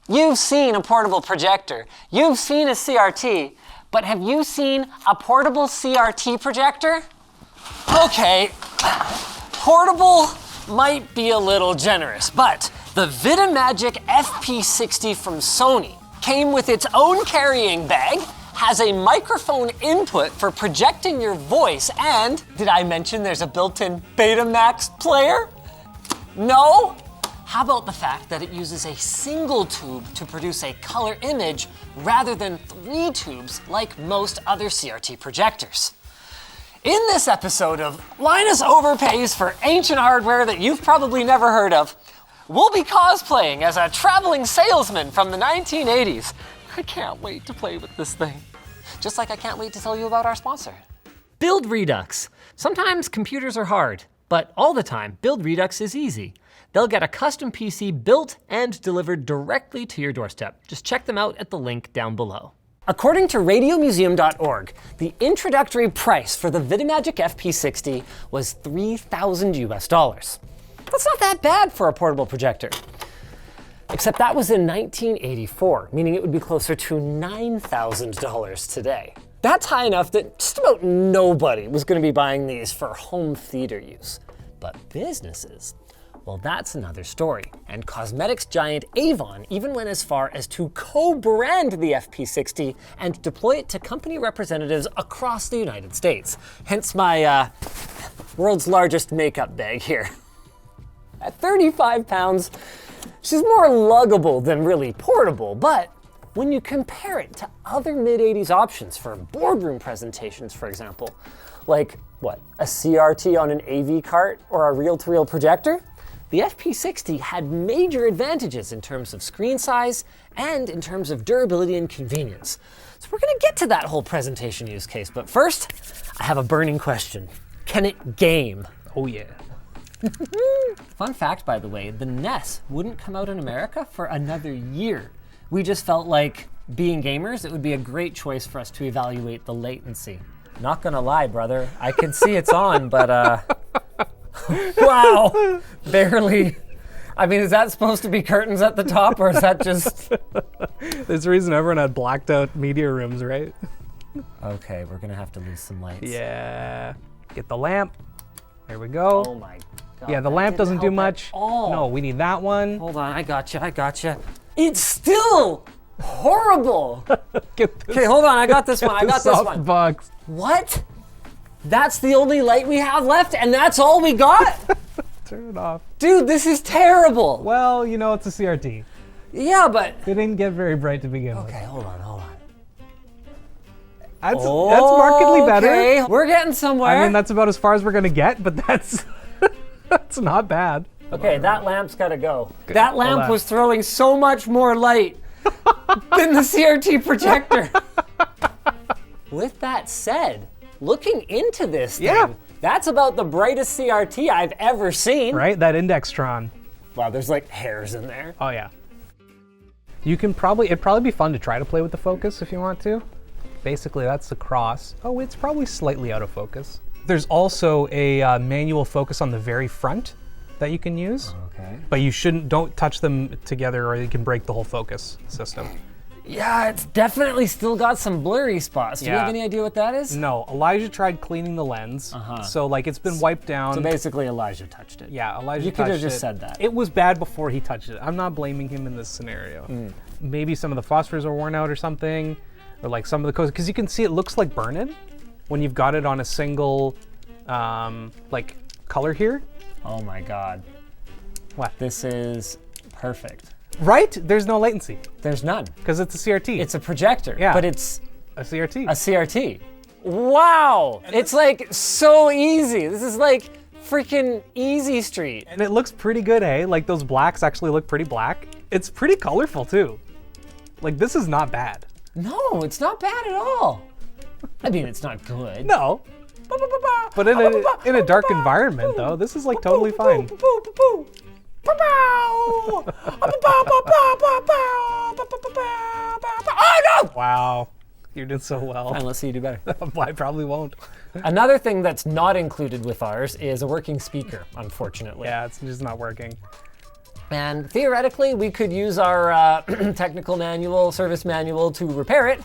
You've seen a portable projector. You've seen a CRT. But have you seen a portable CRT projector? Okay, portable might be a little generous, but the Vidimagic FP-60 from Sony came with its own carrying bag, has a microphone input for projecting your voice, and did I mention there's a built-in Betamax player? No? How about the fact that it uses a single tube to produce a color image rather than 3 tubes like most other CRT projectors? In this episode of Linus Overpays for Ancient Hardware that you've probably never heard of, we'll be cosplaying as a traveling salesman from the 1980s. I can't wait to play with this thing. Just like I can't wait to tell you about our sponsor. Build Redux. Sometimes computers are hard, but all the time, Build Redux is easy. They'll get a custom PC built and delivered directly to your doorstep. Just check them out at the link down below. According to radiomuseum.org, the introductory price for the Vidimagic FP-60 was $3,000 US. That's not that bad for a portable projector. Except that was in 1984, meaning it would be closer to $9,000 today. That's high enough that just about nobody was going to be buying these for home theater use. But businesses, well, that's another story. And cosmetics giant Avon even went as far as to co-brand the FP-60 and deploy it to company representatives across the United States. Hence my world's largest makeup bag here. At 35 pounds, she's more luggable than really portable, but when you compare it to other mid-80s options for boardroom presentations, for example, like, what, a CRT on an AV cart or a reel-to-reel projector? The FP-60 had major advantages in terms of screen size and in terms of durability and convenience. So we're gonna get to that whole presentation use case, but first, I have a burning question. Can it game? Oh yeah. Fun fact, by the way, the NES wouldn't come out in America for another year. We just felt like, being gamers, it would be a great choice for us to evaluate the latency. Not gonna lie, brother, I can see it's on, but wow, barely. I mean, is that supposed to be curtains at the top, or is that just... There's a reason everyone had blacked out media rooms, right? Okay, we're gonna have to lose some lights. Yeah. Get the lamp. There we go. Oh my God. Yeah, the lamp doesn't do much. Oh. No, we need that one. Hold on, I gotcha. It's still horrible. Okay, hold on, I got this one, I got this one. Box. What? That's the only light we have left, and that's all we got? Turn it off. Dude, this is terrible. Well, you know, it's a CRT. Yeah, but... They didn't get very bright to begin with. Okay, hold on. That's markedly better. Okay, we're getting somewhere. I mean, that's about as far as we're gonna get, but that's that's not bad. Okay, that lamp's gotta go. Okay, that lamp was throwing so much more light than the CRT projector. With that said, looking into this thing, that's about the brightest CRT I've ever seen. Right, that Indextron. Wow, there's like hairs in there. Oh yeah. You can it'd probably be fun to try to play with the focus if you want to. Basically, that's the cross. Oh, it's probably slightly out of focus. There's also a manual focus on the very front that you can use. Okay. But you don't touch them together or you can break the whole focus system. Yeah, it's definitely still got some blurry spots. Do you have any idea what that is? No, Elijah tried cleaning the lens. So like it's been wiped down. So basically Elijah touched it. Yeah, Elijah touched it. You could have just said that. It was bad before he touched it. I'm not blaming him in this scenario. Maybe some of the phosphors are worn out or something. Or like some of the codes, because you can see it looks like burn-in when you've got it on a single like color here. Oh my God. What? This is perfect. Right? There's no latency. There's none. Because it's a CRT. It's a projector, but it's a CRT. A CRT. Wow, it's like so easy. This is like freaking easy street. And it looks pretty good, eh? Like those blacks actually look pretty black. It's pretty colorful too. Like this is not bad. No, it's not bad at all. I mean, it's not good. No. But in a dark environment, though, this is like totally fine. Oh no! Wow, you did so well. Fine, let's see you do better. I probably won't. Another thing that's not included with ours is a working speaker, unfortunately. Yeah, it's just not working. And theoretically, we could use our technical manual, service manual to repair it,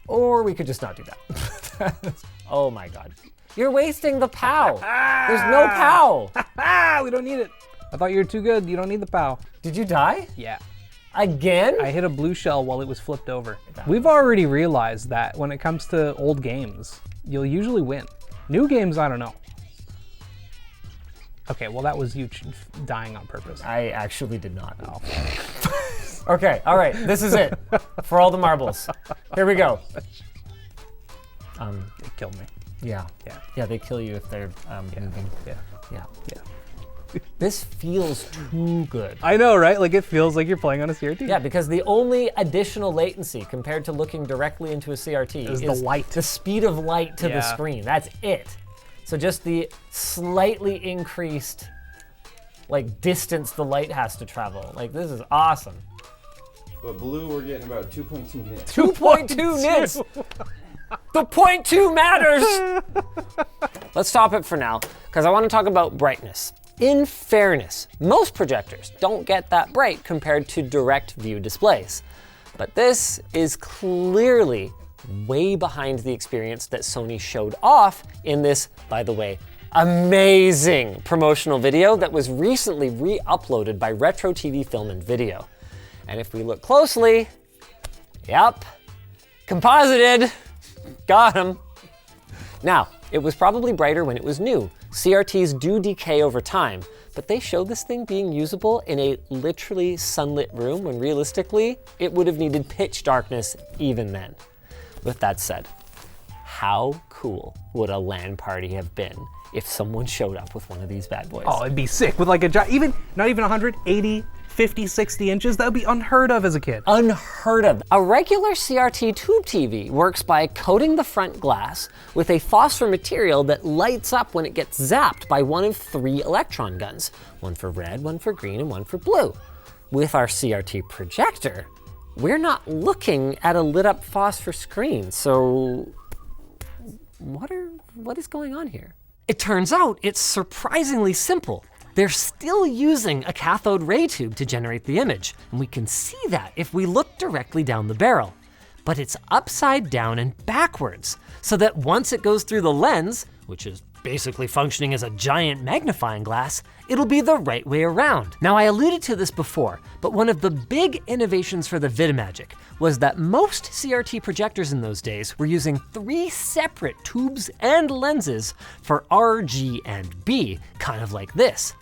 or we could just not do that. Oh my God. You're wasting the POW. There's no POW. We don't need it. I thought you were too good. You don't need the POW. Did you die? Yeah. Again? I hit a blue shell while it was flipped over. We've already realized that when it comes to old games, you'll usually win. New games, I don't know. Okay, well that was you dying on purpose. I actually did not. Oh. Okay, all right, this is it for all the marbles. Here we go. It killed me. Yeah. Yeah. Yeah, they kill you if they're moving. Yeah. Yeah. Yeah. This feels too good. I know, right? Like it feels like you're playing on a CRT. Yeah, because the only additional latency compared to looking directly into a CRT is the light. The speed of light to the screen. That's it. So just the slightly increased distance the light has to travel. Like, this is awesome. But blue, we're getting about 2.2 nits. 2.2 nits. The 0.2 matters. Let's stop it for now, because I want to talk about brightness. In fairness, most projectors don't get that bright compared to direct view displays. But this is clearly way behind the experience that Sony showed off in this, by the way, amazing promotional video that was recently re-uploaded by Retro TV Film and Video. And if we look closely, yep, composited, got him. Now, it was probably brighter when it was new. CRTs do decay over time, but they show this thing being usable in a literally sunlit room when realistically, it would have needed pitch darkness even then. With that said, how cool would a LAN party have been if someone showed up with one of these bad boys? Oh, it'd be sick with like a giant, not even 100, 80, 50, 60 inches. That would be unheard of as a kid. Unheard of. A regular CRT tube TV works by coating the front glass with a phosphor material that lights up when it gets zapped by one of 3 electron guns. One for red, one for green, and one for blue. With our CRT projector, we're not looking at a lit up phosphor screen, so what is going on here? It turns out it's surprisingly simple. They're still using a cathode ray tube to generate the image, and we can see that if we look directly down the barrel. But it's upside down and backwards, so that once it goes through the lens, which is basically functioning as a giant magnifying glass, it'll be the right way around. Now, I alluded to this before, but one of the big innovations for the Vidimagic was that most CRT projectors in those days were using 3 separate tubes and lenses for R, G, and B, kind of like this.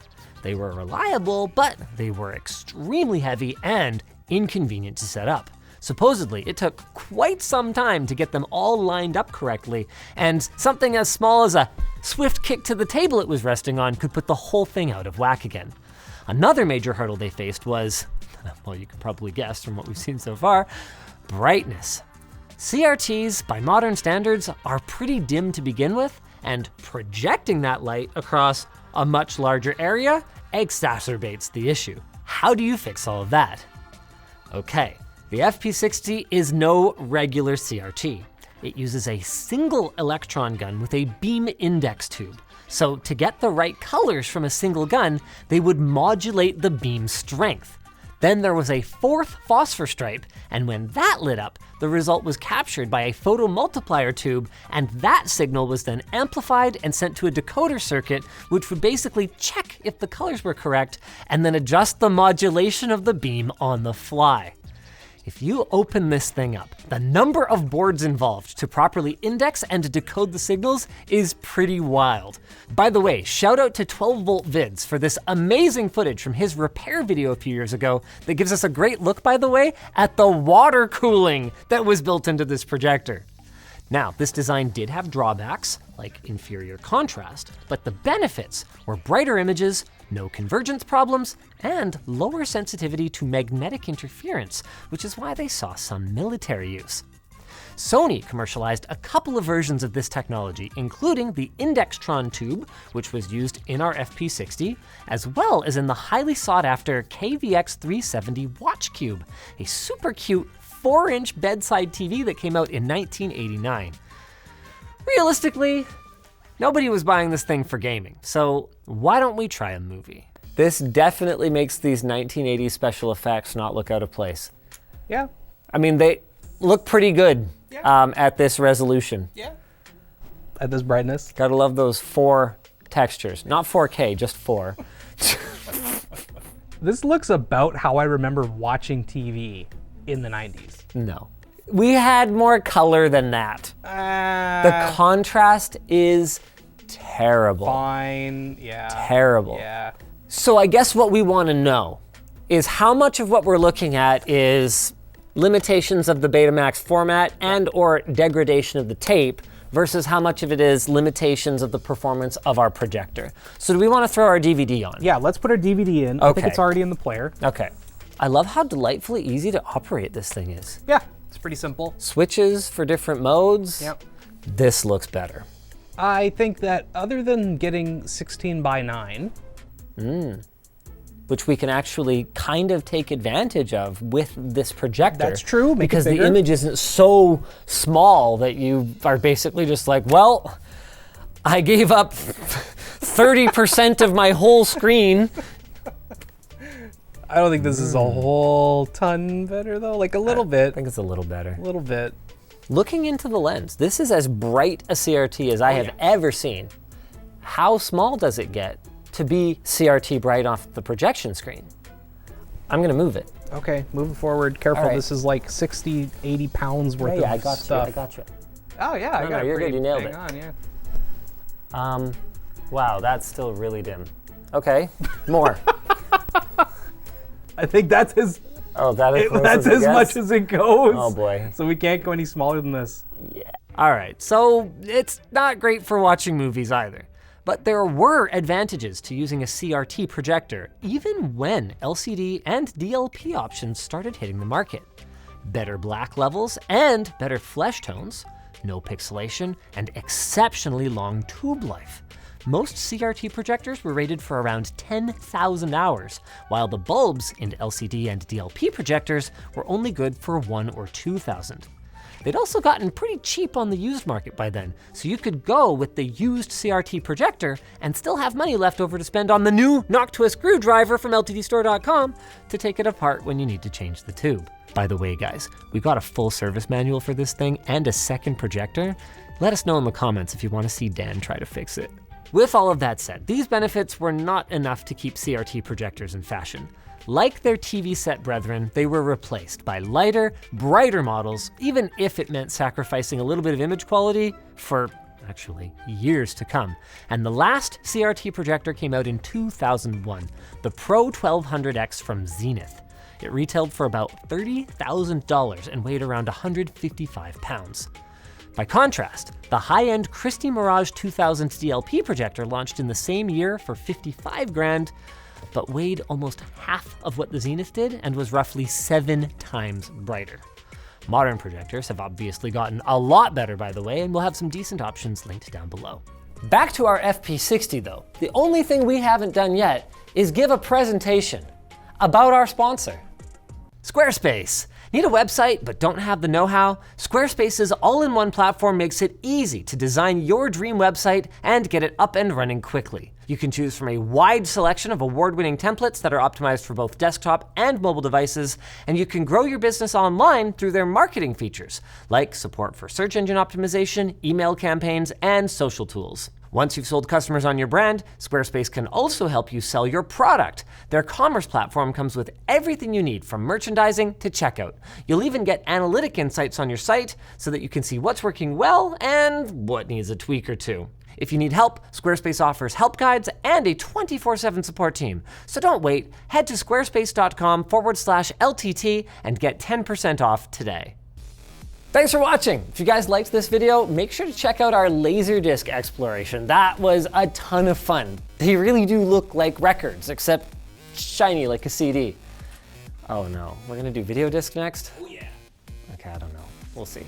They were reliable, but they were extremely heavy and inconvenient to set up. Supposedly, it took quite some time to get them all lined up correctly, and something as small as a swift kick to the table it was resting on could put the whole thing out of whack again. Another major hurdle they faced was, well, you can probably guess from what we've seen so far, brightness. CRTs, by modern standards, are pretty dim to begin with, and projecting that light across a much larger area exacerbates the issue. How do you fix all of that? Okay, the FP-60 is no regular CRT. It uses a single electron gun with a beam index tube. So to get the right colors from a single gun, they would modulate the beam strength. Then there was a 4th phosphor stripe, and when that lit up, the result was captured by a photomultiplier tube, and that signal was then amplified and sent to a decoder circuit, which would basically check if the colors were correct, and then adjust the modulation of the beam on the fly. If you open this thing up, the number of boards involved to properly index and decode the signals is pretty wild. By the way, shout out to 12-Volt Vids for this amazing footage from his repair video a few years ago that gives us a great look, by the way, at the water cooling that was built into this projector. Now, this design did have drawbacks, like inferior contrast, but the benefits were brighter images, no convergence problems, and lower sensitivity to magnetic interference, which is why they saw some military use. Sony commercialized a couple of versions of this technology, including the Indextron tube, which was used in our FP-60, as well as in the highly sought-after KVX370 Watch Cube, a super cute 4-inch bedside TV that came out in 1989. Realistically, nobody was buying this thing for gaming, so why don't we try a movie? This definitely makes these 1980s special effects not look out of place. Yeah. I mean, they look pretty good at this resolution. Yeah. At this brightness. Gotta love those 4 textures. Not 4K, just 4. This looks about how I remember watching TV in the 90s. No. We had more color than that. The contrast is terrible. Fine, yeah. Terrible. Yeah. So I guess what we want to know is how much of what we're looking at is limitations of the Betamax format and or degradation of the tape versus how much of it is limitations of the performance of our projector. So do we want to throw our DVD on? Yeah, let's put our DVD in. I think it's already in the player. Okay. I love how delightfully easy to operate this thing is. Yeah, it's pretty simple. Switches for different modes. Yep. This looks better. I think that other than getting 16 by 9, which we can actually kind of take advantage of with this projector. That's true, make it because the bigger. image isn't so small that you are basically just like, well, I gave up 30% of my whole screen. I don't think this is a whole ton better though, like a little I bit. think it's a little better. A little bit. Looking into the lens, this is as bright a CRT as I have ever seen. How small does it get to be CRT bright off the projection screen? I'm gonna move it. Okay, moving forward. Careful, All right. This is like 60, 80 pounds worth Yeah, of I got stuff. you, I got you. Oh yeah, I No, got it. you're good, you nailed it. Hang on, yeah. Wow, that's still really dim. Okay, more. I think that's as That's as much as it goes. Oh boy. So we can't go any smaller than this. Yeah. All right, so it's not great for watching movies either. But there were advantages to using a CRT projector, even when LCD and DLP options started hitting the market. Better black levels and better flesh tones, no pixelation, and exceptionally long tube life. Most CRT projectors were rated for around 10,000 hours, while the bulbs in LCD and DLP projectors were only good for 1,000 or 2,000. They'd also gotten pretty cheap on the used market by then, so you could go with the used CRT projector and still have money left over to spend on the new Noctua screwdriver from LTDstore.com to take it apart when you need to change the tube. By the way, guys, we got a full service manual for this thing and a second projector. Let us know in the comments if you want to see Dan try to fix it. With all of that said, these benefits were not enough to keep CRT projectors in fashion. Like their TV set brethren, they were replaced by lighter, brighter models, even if it meant sacrificing a little bit of image quality for, actually, years to come. And the last CRT projector came out in 2001, the Pro 1200X from Zenith. It retailed for about $30,000 and weighed around 155 pounds. By contrast, the high-end Christie Mirage 2000 DLP projector launched in the same year for 55 grand, but weighed almost half of what the Zenith did and was roughly 7 times brighter. Modern projectors have obviously gotten a lot better, by the way, and we'll have some decent options linked down below. Back to our FP-60 though. The only thing we haven't done yet is give a presentation about our sponsor. Squarespace. Need a website but don't have the know-how? Squarespace's all-in-one platform makes it easy to design your dream website and get it up and running quickly. You can choose from a wide selection of award-winning templates that are optimized for both desktop and mobile devices, and you can grow your business online through their marketing features, like support for search engine optimization, email campaigns, and social tools. Once you've sold customers on your brand, Squarespace can also help you sell your product. Their commerce platform comes with everything you need from merchandising to checkout. You'll even get analytic insights on your site so that you can see what's working well and what needs a tweak or two. If you need help, Squarespace offers help guides and a 24/7 support team. So don't wait, head to squarespace.com/LTT and get 10% off today. Thanks for watching. If you guys liked this video, make sure to check out our Laserdisc exploration. That was a ton of fun. They really do look like records, except shiny like a CD. Oh no, we're gonna do video disc next? Oh yeah. Okay, I don't know. We'll see.